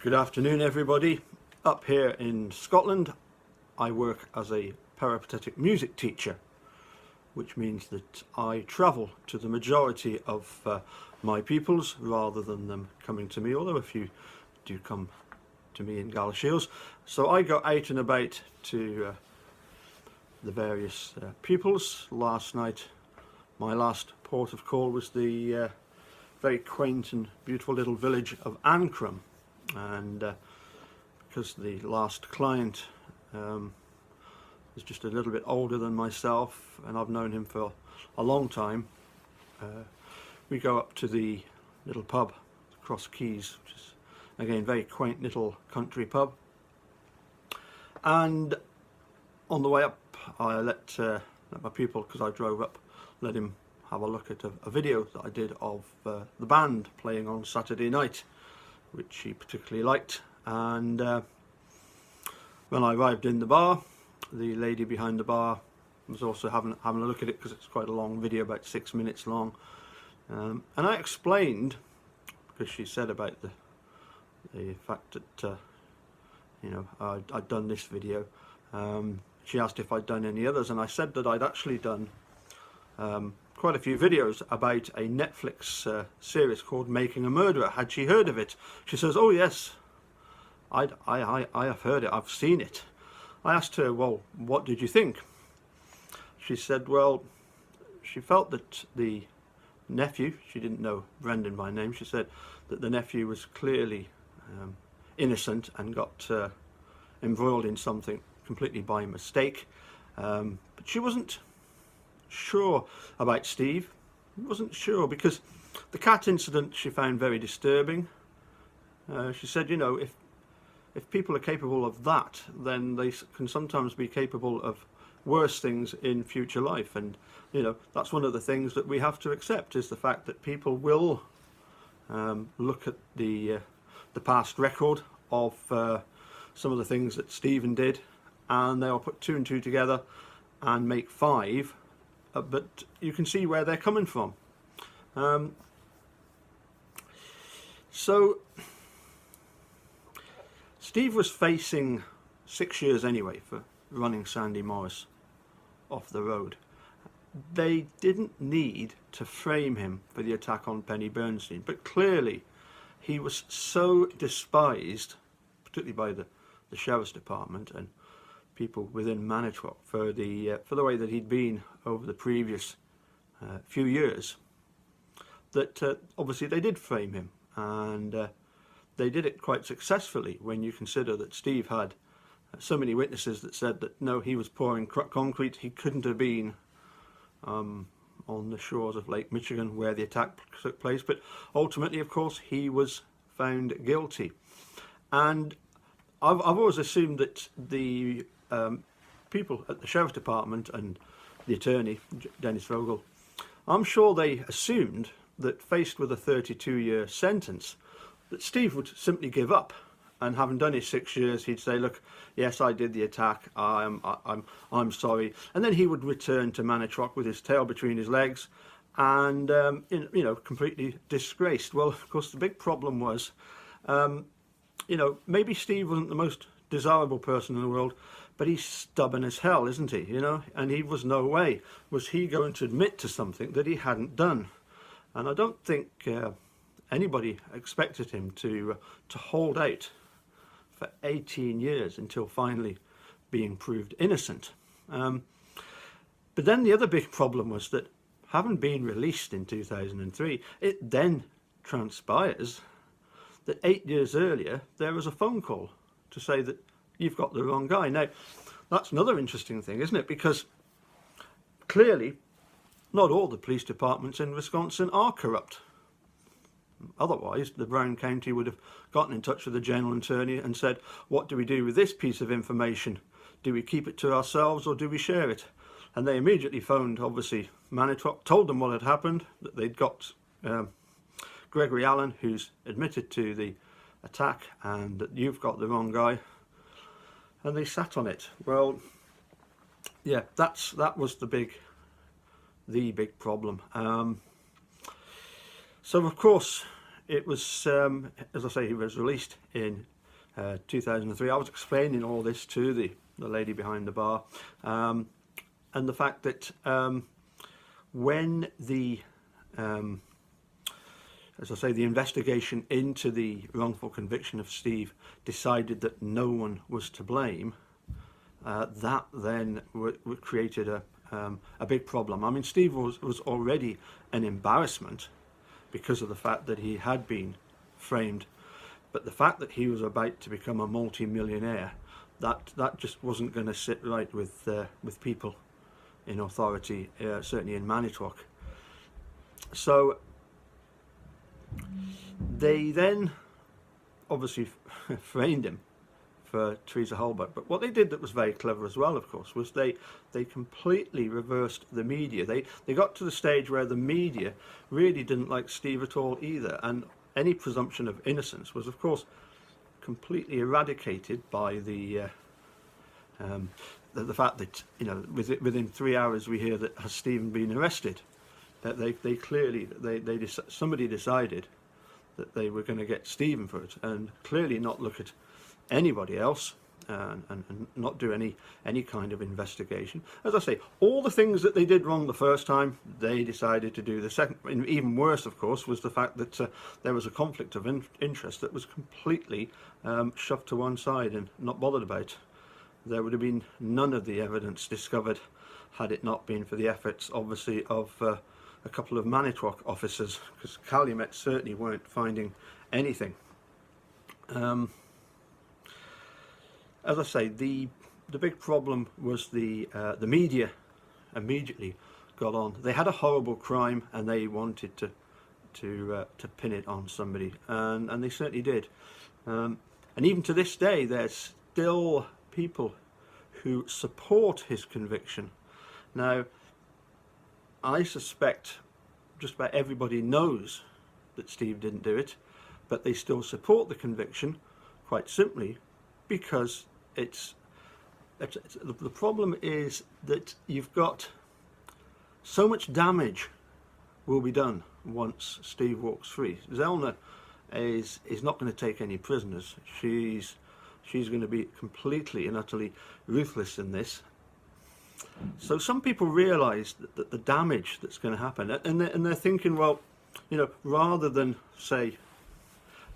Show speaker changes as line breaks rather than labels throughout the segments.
Good afternoon, everybody. Up here in Scotland, I work as a peripatetic music teacher, which means that I travel to the majority of my pupils rather than them coming to me, although a few do come to me in Galashiels. So I go out and about to the various pupils. Last night, my last port of call was the very quaint and beautiful little village of Ancrum. And because the last client is just a little bit older than myself, and I've known him for a long time, we go up to the little pub, Cross Keys, which is again very quaint little country pub. And on the way up, I let my pupil, because I drove up, let him have a look at a video that I did of the band playing on Saturday night, which he particularly liked. And when I arrived in the bar, the lady behind the bar was also having a look at it, because it's quite a long video, about 6 minutes long. And I explained, because she said about the fact that I'd done this video. She asked if I'd done any others, and I said that I'd actually done quite a few videos about a Netflix series called Making a Murderer. Had she heard of it? She says, "Oh yes, I have heard it, I've seen it." I asked her, "Well, what did you think?" She said, well, she felt that the nephew, she didn't know Brendan by name, she said that the nephew was clearly innocent and got embroiled in something completely by mistake. But she wasn't sure about Steve. Wasn't sure because the cat incident she found very disturbing. She said, if people are capable of that, then they can sometimes be capable of worse things in future life. And that's one of the things that we have to accept, is the fact that people will look at the past record of some of the things that Stephen did, and they'll put two and two together and make five. But you can see where they're coming from. So Steve was facing 6 years anyway for running Sandy Morris off the road. They didn't need to frame him for the attack on Penny Bernstein, but clearly he was so despised, particularly by the Sheriff's Department and people within Manitowoc, for the way that he'd been over the previous few years, that obviously they did frame him, and they did it quite successfully when you consider that Steve had so many witnesses that said that no, he was pouring concrete, he couldn't have been on the shores of Lake Michigan where the attack took place. But ultimately, of course, he was found guilty. And I've always assumed that the people at the Sheriff's Department and the attorney, Dennis Vogel, I'm sure they assumed that faced with a 32-year sentence, that Steve would simply give up, and having done his 6 years, he'd say, "Look, yes, I did the attack. I'm sorry," and then he would return to Manitowoc with his tail between his legs, and completely disgraced. Well, of course, the big problem was, maybe Steve wasn't the most desirable person in the world, but he's stubborn as hell, isn't he? And he was no way was he going to admit to something that he hadn't done. And I don't think anybody expected him to hold out for 18 years until finally being proved innocent. But then the other big problem was that, having been released in 2003, it then transpires that 8 years earlier there was a phone call to say that you've got the wrong guy. Now, that's another interesting thing, isn't it? Because clearly not all the police departments in Wisconsin are corrupt. Otherwise, the Brown County would have gotten in touch with the general attorney and said, what do we do with this piece of information? Do we keep it to ourselves or do we share it? And they immediately phoned, obviously, Manitowoc, told them what had happened, that they'd got Gregory Allen, who's admitted to the attack, and that you've got the wrong guy. And they sat on it. Well, yeah, that was the big problem. So of course, it was, as I say, he was released in 2003. I was explaining all this to the lady behind the bar, and the fact that when the as I say, the investigation into the wrongful conviction of Steve decided that no one was to blame, that then created a big problem. I mean, Steve was already an embarrassment because of the fact that he had been framed, but the fact that he was about to become a multi-millionaire, that just wasn't going to sit right with people in authority, certainly in Manitowoc. So they then obviously framed him for Teresa Halbert, but what they did that was very clever as well, of course, was they completely reversed the media. They got to the stage where the media really didn't like Steve at all either, and any presumption of innocence was, of course, completely eradicated by the fact that, you know, within 3 hours we hear that has Stephen been arrested. That they clearly somebody decided that they were going to get Stephen for it, and clearly not look at anybody else, and not do any kind of investigation. As I say, all the things that they did wrong the first time, they decided to do the second. And even worse, of course, was the fact that there was a conflict of interest that was completely shoved to one side and not bothered about. There would have been none of the evidence discovered had it not been for the efforts, obviously, of a couple of Manitowoc officers, because Calumet certainly weren't finding anything. As I say, the big problem was the media immediately got on. They had a horrible crime and they wanted to pin it on somebody, and they certainly did. And even to this day, there's still people who support his conviction. Now, I suspect just about everybody knows that Steve didn't do it, but they still support the conviction, quite simply because the problem is that you've got so much damage will be done once Steve walks free. Zellner is not going to take any prisoners. She's going to be completely and utterly ruthless in this. So some people realise that the damage that's going to happen, and they're thinking, well, you know, rather than say,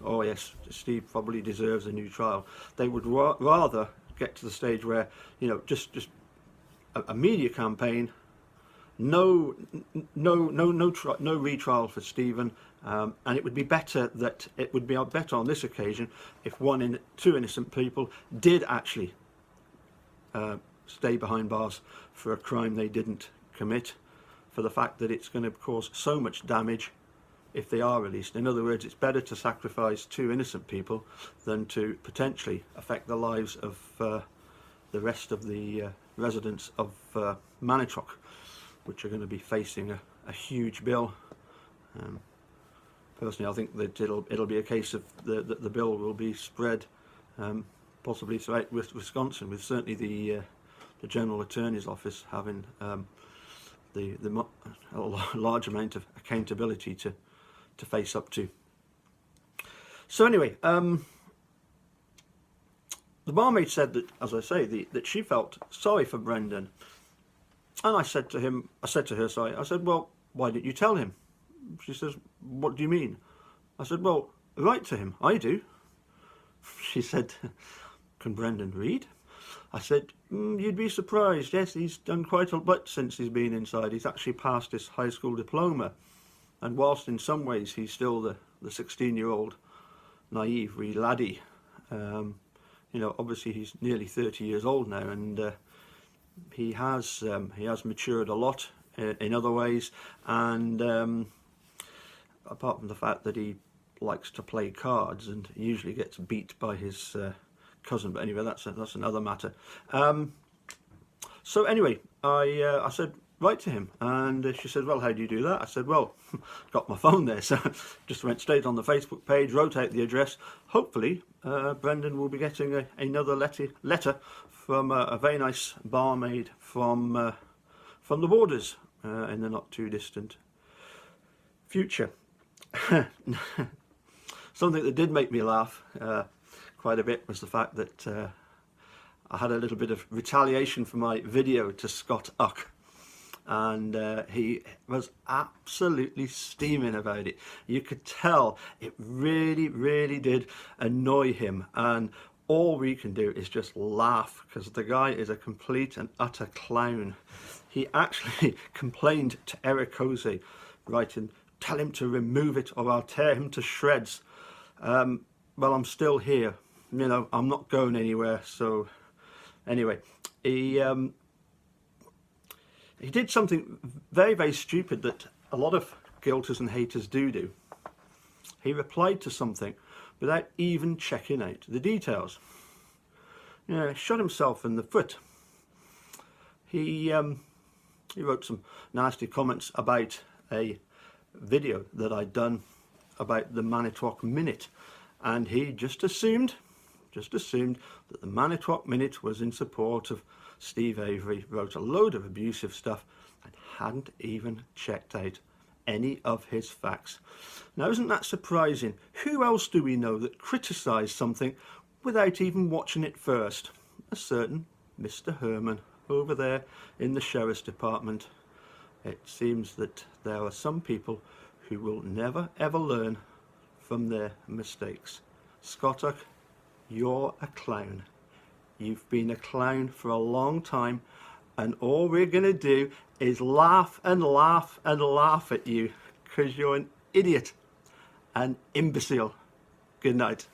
oh yes, Steve probably deserves a new trial, they would rather get to the stage where, you know, just a media campaign, no retrial for Stephen, and it would be better on this occasion if two innocent people did actually stay behind bars for a crime they didn't commit, for the fact that it's going to cause so much damage if they are released. In other words, it's better to sacrifice two innocent people than to potentially affect the lives of the rest of the residents of Manitowoc, which are going to be facing a huge bill. Personally, I think that it'll be a case of the bill will be spread possibly throughout Wisconsin, with certainly the General Attorney's Office having a large amount of accountability to face up to. So anyway, the barmaid said that, as I say, that she felt sorry for Brendan, and I said to her, well, why didn't you tell him? She says, what do you mean? I said, well, write to him. I do. She said, can Brendan read? I said, you'd be surprised. Yes, he's done quite a lot since he's been inside. He's actually passed his high school diploma. And whilst in some ways he's still the 16-year-old naive wee laddie, you know, obviously he's nearly 30 years old now, and he has matured a lot in other ways. And apart from the fact that he likes to play cards and usually gets beat by his cousin, but anyway, that's another matter. So anyway, I said, write to him, and she said, well, how do you do that? I said, well, got my phone there, so just went straight on the Facebook page, wrote out the address. Hopefully Brendan will be getting another letter from a very nice barmaid from the Borders in the not too distant future. Something that did make me laugh quite a bit was the fact that I had a little bit of retaliation for my video to Scott Uck, and he was absolutely steaming about it. You could tell it really did annoy him, and all we can do is just laugh because the guy is a complete and utter clown. He actually complained to Eric Hosey, writing, "Tell him to remove it or I'll tear him to shreds." Well, I'm still here, you know, I'm not going anywhere. So anyway, he did something very stupid that a lot of guilters and haters do. He replied to something without even checking out the details. You know, shot himself in the foot. He wrote some nasty comments about a video that I'd done about the Manitowoc Minute, and he just assumed that the Manitowoc Minute was in support of Steve Avery, wrote a load of abusive stuff and hadn't even checked out any of his facts. Now, isn't that surprising? Who else do we know that criticised something without even watching it first? A certain Mr. Herman over there in the Sheriff's Department. It seems that there are some people who will never ever learn from their mistakes. Scott Uck, you're a clown. You've been a clown for a long time, and all we're going to do is laugh and laugh and laugh at you because you're an idiot, an imbecile. Good night.